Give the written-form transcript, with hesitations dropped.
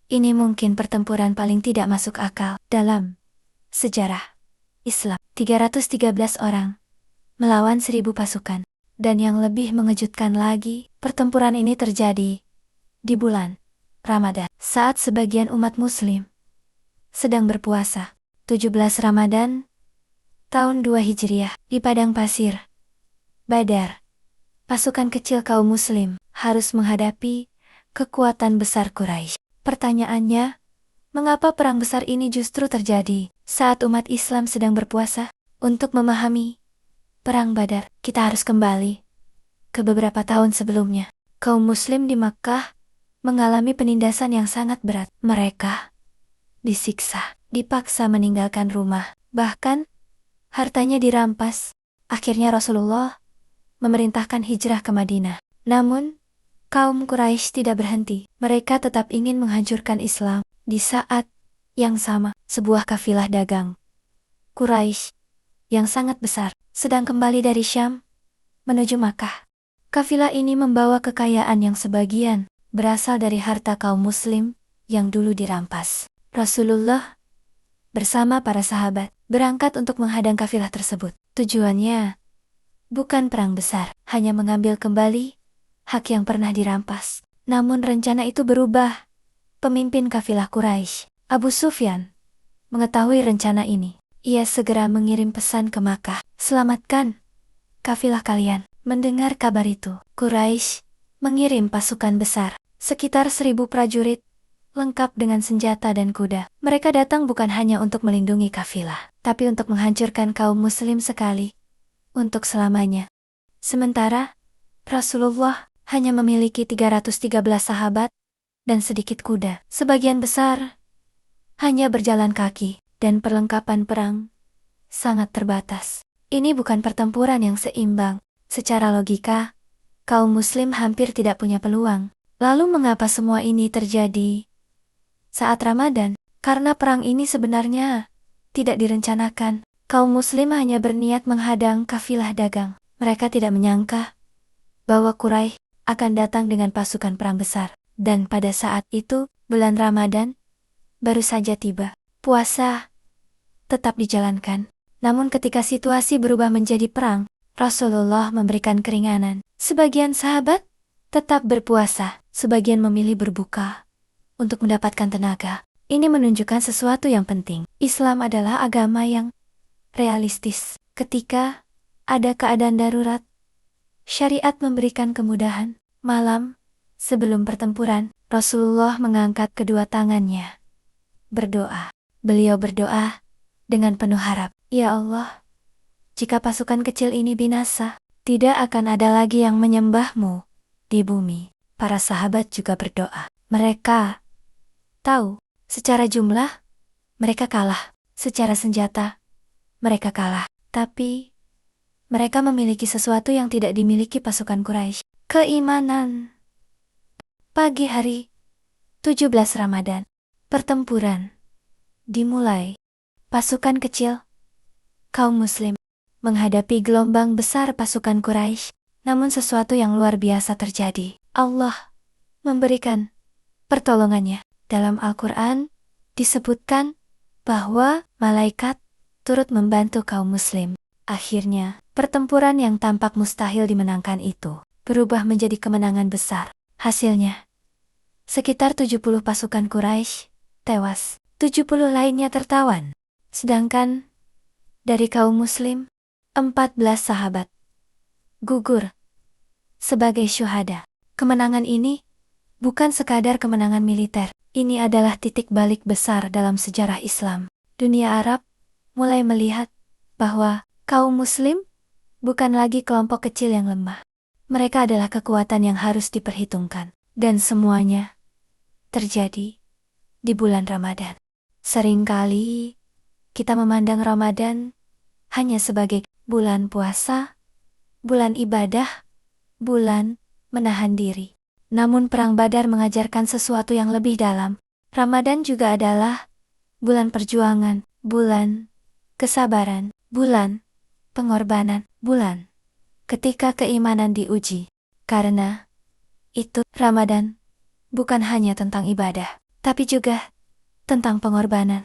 Ini mungkin pertempuran paling tidak masuk akal dalam sejarah Islam. 313 orang melawan 1.000 pasukan. Dan yang lebih mengejutkan lagi, pertempuran ini terjadi di bulan Ramadan, saat sebagian umat muslim sedang berpuasa. 17 Ramadan, tahun 2 Hijriah, di padang pasir Badar, pasukan kecil kaum muslim harus menghadapi kekuatan besar Quraisy. Pertanyaannya, mengapa perang besar ini justru terjadi saat umat Islam sedang berpuasa? Untuk memahami Perang Badar, kita harus kembali ke beberapa tahun sebelumnya. Kaum muslim di Makkah mengalami penindasan yang sangat berat. Mereka disiksa, dipaksa meninggalkan rumah, bahkan hartanya dirampas. Akhirnya Rasulullah memerintahkan hijrah ke Madinah. Namun, kaum Quraisy tidak berhenti. Mereka tetap ingin menghancurkan Islam. Di saat yang sama, sebuah kafilah dagang Quraisy yang sangat besar sedang kembali dari Syam menuju Makkah. Kafilah ini membawa kekayaan yang sebagian berasal dari harta kaum muslim yang dulu dirampas. Rasulullah bersama para sahabat berangkat untuk menghadang kafilah tersebut. Tujuannya bukan perang besar, hanya mengambil kembali hak yang pernah dirampas. Namun rencana itu berubah. Pemimpin kafilah Quraisy, Abu Sufyan, mengetahui rencana ini. Ia segera mengirim pesan ke Makkah, "Selamatkan kafilah kalian." Mendengar kabar itu, Quraisy mengirim pasukan besar, sekitar 1.000 prajurit, lengkap dengan senjata dan kuda. Mereka datang bukan hanya untuk melindungi kafilah, tapi untuk menghancurkan kaum muslim sekali, untuk selamanya. Sementara, Rasulullah hanya memiliki 313 sahabat dan sedikit kuda. Sebagian besar hanya berjalan kaki, dan perlengkapan perang sangat terbatas. Ini bukan pertempuran yang seimbang. Secara logika, kaum muslim hampir tidak punya peluang. Lalu mengapa semua ini terjadi saat Ramadan? Karena perang ini sebenarnya tidak direncanakan. Kaum muslim hanya berniat menghadang kafilah dagang. Mereka tidak menyangka bahwa Quraisy akan datang dengan pasukan perang besar. Dan pada saat itu, bulan Ramadan baru saja tiba. Puasa tetap dijalankan. Namun ketika situasi berubah menjadi perang, Rasulullah memberikan keringanan. Sebagian sahabat tetap berpuasa, sebagian memilih berbuka untuk mendapatkan tenaga. Ini menunjukkan sesuatu yang penting. Islam adalah agama yang realistis. Ketika ada keadaan darurat, syariat memberikan kemudahan. Malam sebelum pertempuran, Rasulullah mengangkat kedua tangannya, berdoa. Beliau berdoa dengan penuh harap, "Ya Allah, jika pasukan kecil ini binasa, tidak akan ada lagi yang menyembah-Mu di bumi." Para sahabat juga berdoa. Mereka tahu, secara jumlah, mereka kalah. Secara senjata, mereka kalah. Tapi, mereka memiliki sesuatu yang tidak dimiliki pasukan Quraisy. Keimanan. Pagi hari 17 Ramadan, pertempuran dimulai. Pasukan kecil kaum muslim menghadapi gelombang besar pasukan Quraisy. Namun sesuatu yang luar biasa terjadi. Allah memberikan pertolongannya. Dalam Al-Quran disebutkan bahwa malaikat turut membantu kaum muslim. Akhirnya, pertempuran yang tampak mustahil dimenangkan itu berubah menjadi kemenangan besar. Hasilnya, sekitar 70 pasukan Quraisy tewas. 70 lainnya tertawan. Sedangkan dari kaum muslim, 14 sahabat gugur sebagai syuhada. Kemenangan ini bukan sekadar kemenangan militer. Ini adalah titik balik besar dalam sejarah Islam. Dunia Arab mulai melihat bahwa kaum muslim bukan lagi kelompok kecil yang lemah. Mereka adalah kekuatan yang harus diperhitungkan. Dan semuanya terjadi di bulan Ramadan. Seringkali kita memandang Ramadan hanya sebagai bulan puasa, bulan ibadah, bulan menahan diri. Namun perang Badar mengajarkan sesuatu yang lebih dalam. Ramadan juga adalah bulan perjuangan, bulan kesabaran, bulan pengorbanan, bulan ketika keimanan diuji. Karena itu, Ramadan bukan hanya tentang ibadah, tapi juga tentang pengorbanan.